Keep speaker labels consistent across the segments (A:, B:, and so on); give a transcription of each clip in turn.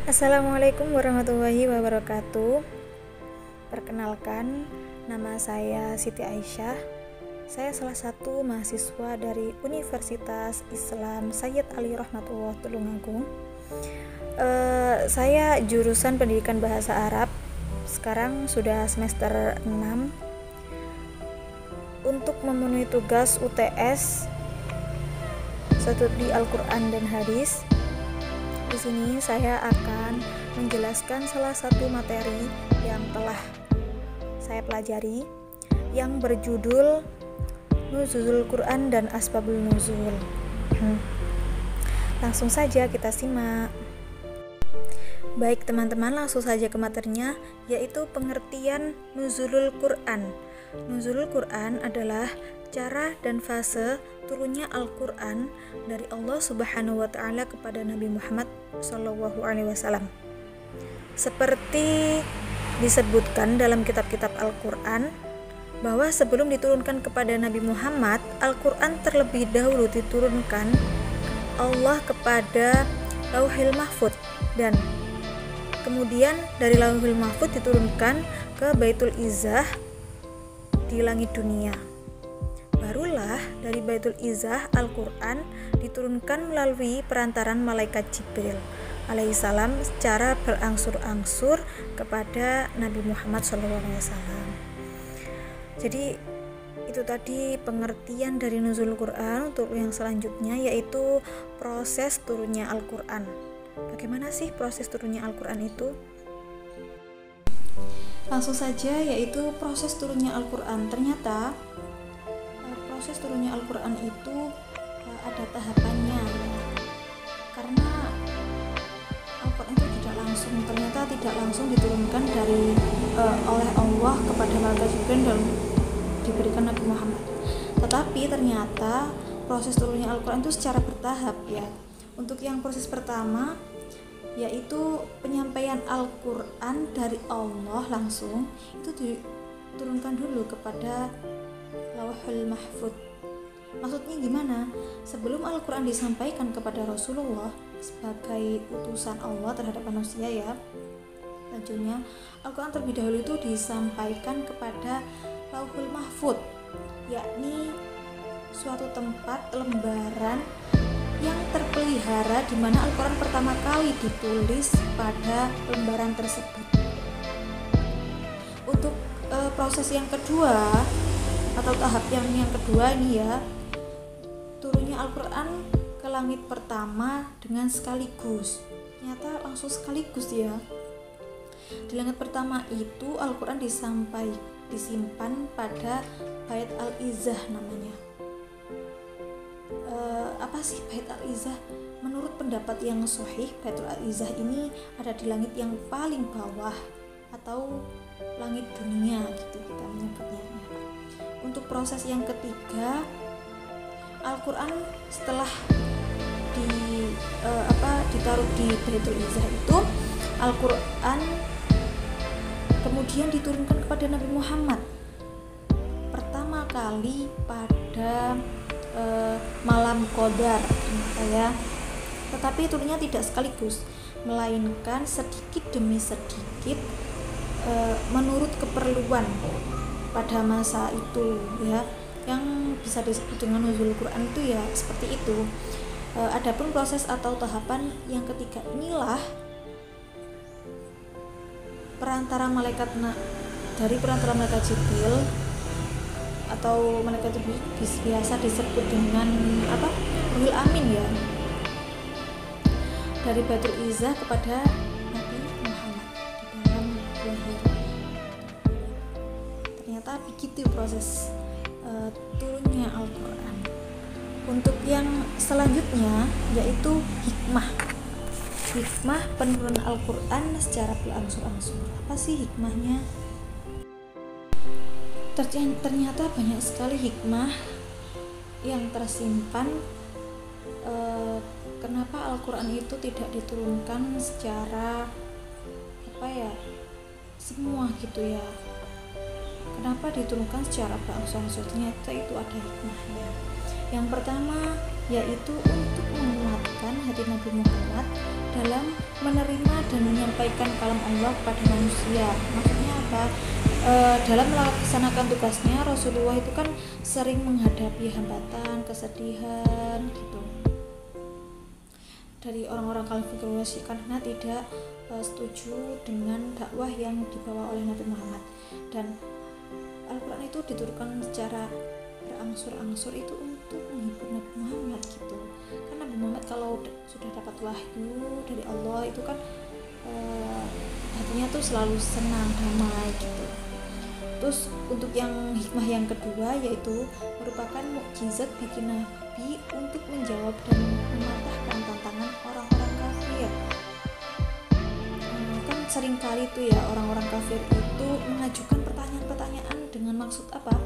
A: Assalamualaikum warahmatullahi wabarakatuh. Perkenalkan, nama saya Siti Aisyah. Saya salah satu mahasiswa dari Universitas Islam Sayyid Ali Rahmatullah Tulungagung. Saya jurusan Pendidikan Bahasa Arab. Sekarang sudah semester 6. Untuk memenuhi tugas UTS studi Al-Quran dan Hadis, di sini saya akan menjelaskan salah satu materi yang telah saya pelajari yang berjudul Nuzulul Quran dan Asbabul Nuzul. Langsung saja kita simak. Baik teman-teman, langsung saja ke materinya, yaitu pengertian Nuzulul Quran. Nuzulul Quran adalah cara dan fase turunnya Al-Quran dari Allah Subhanahu wa Ta'ala kepada Nabi Muhammad SAW. Seperti disebutkan dalam kitab-kitab Al-Quran, bahwa sebelum diturunkan kepada Nabi Muhammad, Al-Quran terlebih dahulu diturunkan Allah kepada Lauhil Mahfud, dan kemudian dari Lauhil Mahfud diturunkan ke Baitul Izzah di langit dunia. Barulah dari Baitul Izzah Al-Quran diturunkan melalui perantaran malaikat Jibril alaihissalam secara berangsur-angsur kepada Nabi Muhammad SAW. Jadi itu tadi pengertian dari Nuzul Quran. Untuk yang selanjutnya yaitu proses turunnya Al-Quran. Bagaimana sih proses turunnya Al-Quran itu? Langsung saja, yaitu proses turunnya Al-Quran. Ternyata proses turunnya Al-Quran itu ada tahapannya, karena Al-Quran itu ternyata tidak langsung diturunkan oleh Allah kepada malaikat Jibril dan diberikan Nabi Muhammad. Tetapi ternyata proses turunnya Al-Quran itu secara bertahap ya. Untuk yang proses pertama yaitu penyampaian Al-Quran dari Allah langsung, itu diturunkan dulu kepada Lauhul Mahfud. Maksudnya gimana? Sebelum Al-Quran disampaikan kepada Rasulullah sebagai utusan Allah terhadap manusia ya, tentunya Al-Quran terlebih dahulu itu disampaikan kepada Lauhul Mahfud, yakni suatu tempat lembaran yang terpelihara di mana Al-Quran pertama kali ditulis pada lembaran tersebut. Untuk proses yang kedua atau tahap yang kedua ini ya, turunnya Al-Quran ke langit pertama dengan sekaligus. Ternyata langsung sekaligus ya. Di langit pertama itu Al-Quran disimpan pada Bait Al-Izzah namanya. Apa sih Bait Al-Izzah? Menurut pendapat yang sahih, Baitul Al-Izzah ini ada di langit yang paling bawah atau langit dunia gitu kita menyebutnya. Untuk proses yang ketiga, Al-Quran setelah ditaruh di Baitul Izzah itu, Al-Quran kemudian diturunkan kepada Nabi Muhammad pertama kali pada malam Qadar ternyata ya. Tetapi turunnya tidak sekaligus, melainkan sedikit demi sedikit menurut keperluan pada masa itu ya, yang bisa disebut dengan Nuzul Quran itu ya seperti itu. Adapun proses atau tahapan yang ketiga inilah perantara malaikat Jibril atau malaikat Jibril biasa disebut dengan Ruhul Amin ya, dari Baitul Izzah kepada Nabi Muhammad di dalam lahir. Ternyata begitu proses turunnya Al-Quran. Untuk yang selanjutnya yaitu hikmah penurunan Al-Quran secara berangsur-angsur. Apa sih hikmahnya? Ternyata banyak sekali hikmah yang tersimpan. Kenapa Al-Quran itu tidak diturunkan secara semua gitu ya? Kenapa diturunkan secara berangsur-angsur? Ternyata itu ada hikmahnya. Yang pertama yaitu untuk menguatkan melembutkan hati Nabi Muhammad dalam menerima dan menyampaikan kalam Allah kepada manusia. Maksudnya apa? Dalam melaksanakan tugasnya, Rasulullah itu kan sering menghadapi hambatan, kesedihan gitu dari orang-orang kafir Quraisy karena tidak setuju dengan dakwah yang dibawa oleh Nabi Muhammad. Dan Al-Quran itu diturunkan secara berangsur-angsur itu untuk menghibur Nabi Muhammad gitu. Karena Nabi Muhammad kalau sudah dapat wahyu dari Allah itu kan hatinya tuh selalu senang, damai gitu. Terus untuk yang hikmah yang kedua yaitu merupakan mukjizat bagi Nabi untuk menjawab dan mematahkan tantangan orang-orang kafir. Kan seringkali tuh ya orang-orang kafir itu mengajukan pertanyaan-pertanyaan dengan maksud apa?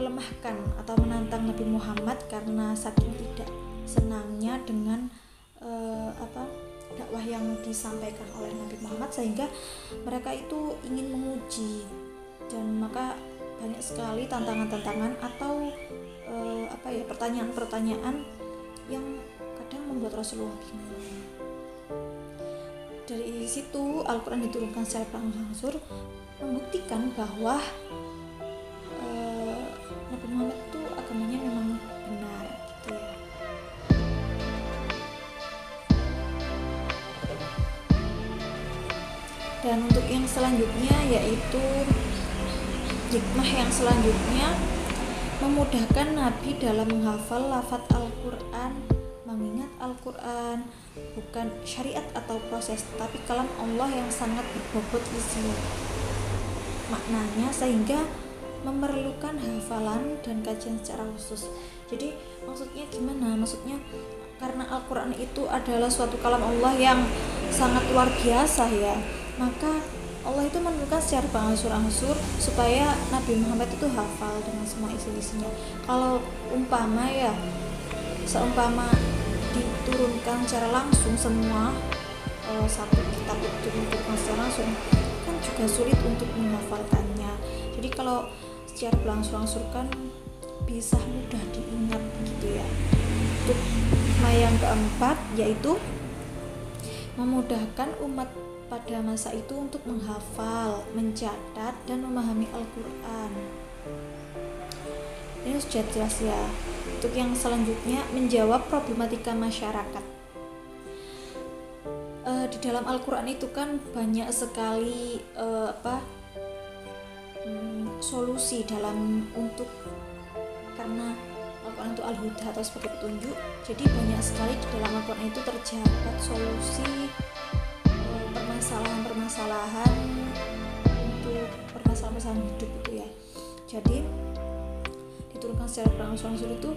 A: Melemahkan atau menantang Nabi Muhammad karena saking tidak senangnya dengan dakwah yang disampaikan oleh Nabi Muhammad, sehingga mereka itu ingin menguji. Dan maka banyak sekali tantangan-tantangan atau pertanyaan-pertanyaan yang kadang membuat Rasulullah bingung. Dari situ Al-Quran diturunkan secara berangsur membuktikan bahwa Nabi Muhammad itu agamanya memang benar gitu ya. Dan untuk yang selanjutnya yaitu hikmah yang selanjutnya memudahkan Nabi dalam menghafal lafaz Al-Quran, mengingat Al-Quran bukan syariat atau proses, tapi kalam Allah yang sangat berbobot isi maknanya, sehingga memerlukan hafalan dan kajian secara khusus. Jadi maksudnya gimana? Maksudnya karena Al-Quran itu adalah suatu kalam Allah yang sangat luar biasa ya, maka Allah itu menurunkan secara berangsur-angsur supaya Nabi Muhammad itu hafal dengan semua isi-isinya. Kalau seumpama diturunkan secara langsung semua satu kitab itu diturunkan secara langsung, kan juga sulit untuk menghafalkannya. Jadi kalau secara berangsur-angsur kan bisa mudah diingat gitu ya. Untuk yang keempat yaitu memudahkan umat pada masa itu untuk menghafal, mencatat, dan memahami Al-Quran. Ini sudah jelas ya. Untuk yang selanjutnya menjawab problematika masyarakat. Di dalam Al-Quran itu kan banyak sekali solusi karena Al-Quran itu Al-Huda atau sebagai petunjuk. Jadi banyak sekali di dalam Al-Quran itu terdapat solusi permasalahan untuk permasalahan hidup itu ya. Jadi diturunkan secara berangsur-angsur itu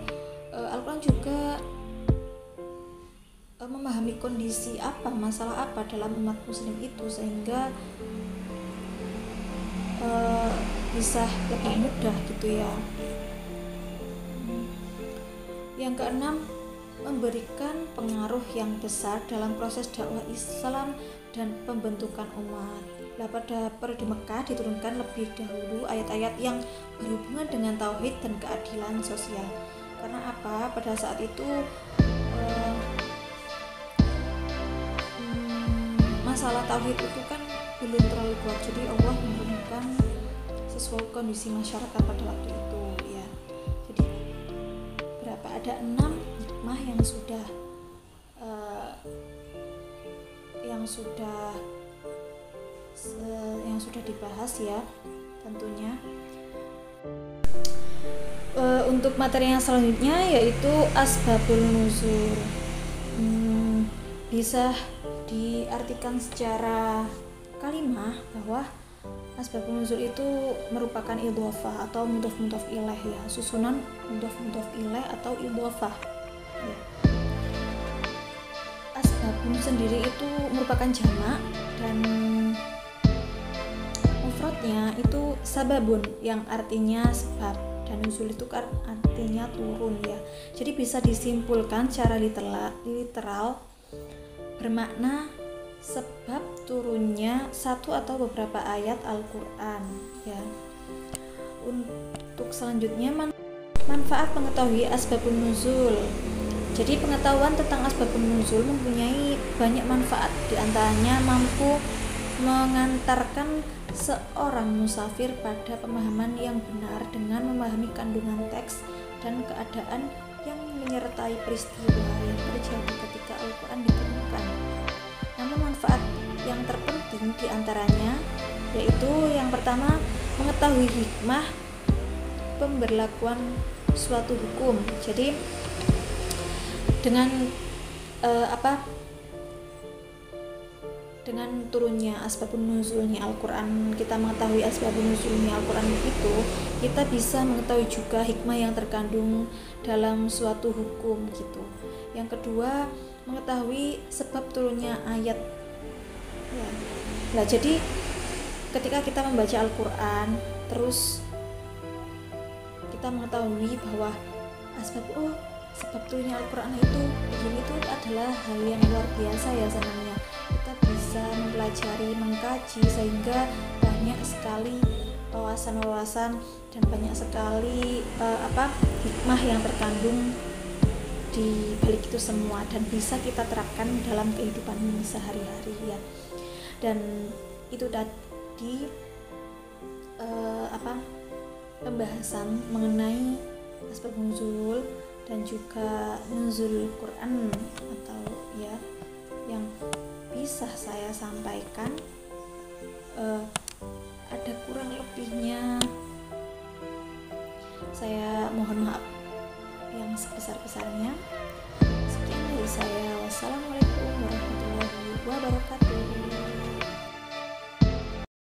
A: Al-Quran juga memahami kondisi masalah apa dalam umat muslim itu, sehingga bisa lebih mudah gitu ya. Yang keenam, memberikan pengaruh yang besar dalam proses dakwah Islam dan pembentukan umat. Pada periode Mekah diturunkan lebih dahulu ayat-ayat yang berhubungan dengan tauhid dan keadilan sosial. Karena apa? Pada saat itu masalah tauhid itu kan belum terlalu kuat. Jadi Allah menurunkan sesuai kondisi masyarakat pada waktu itu ya. Jadi ada 6 hikmah yang sudah dibahas ya tentunya. Untuk materi yang selanjutnya yaitu asbabul nuzul. Bisa diartikan secara kalimah bahwa asbabun nuzul itu merupakan idhofah atau mudhof ilaih ya, susunan mudhof ilaih atau idhofah ya. Asbabun sendiri itu merupakan jamak dan mufradnya itu sababun yang artinya sebab, dan nuzul itu kan artinya turun ya. Jadi bisa disimpulkan secara literal bermakna sebab turunnya satu atau beberapa ayat Al-Quran ya. Untuk selanjutnya manfaat mengetahui asbabun nuzul. Jadi pengetahuan tentang asbabun nuzul mempunyai banyak manfaat, diantaranya mampu mengantarkan seorang musafir pada pemahaman yang benar dengan memahami kandungan teks dan keadaan yang menyertai peristiwa yang terjadi ketika Al-Quran diturunkan. Namun manfaat yang terpenting diantaranya yaitu yang pertama, mengetahui hikmah pemberlakuan suatu hukum. Jadi dengan dengan turunnya asbabun nuzulnya Al-Quran, kita mengetahui asbabun nuzulnya Al-Quran itu, kita bisa mengetahui juga hikmah yang terkandung dalam suatu hukum gitu. Yang kedua, mengetahui sebab turunnya ayat ya. Nah, jadi ketika kita membaca Al-Quran terus kita mengetahui bahwa sebab turunnya Al-Quran itu begini, itu adalah hal yang luar biasa ya sebenarnya. Kita bisa mempelajari, mengkaji, sehingga banyak sekali wawasan-wawasan dan banyak sekali hikmah yang terkandung di balik itu semua, dan bisa kita terapkan dalam kehidupan sehari-hari ya. Dan itu tadi pembahasan mengenai asbab nuzul dan juga nuzul Quran atau ya yang bisa saya sampaikan. Ada kurang lebihnya saya mohon maaf yang sebesar-besarnya. Sekian dari saya. Wassalamualaikum warahmatullahi wabarakatuh.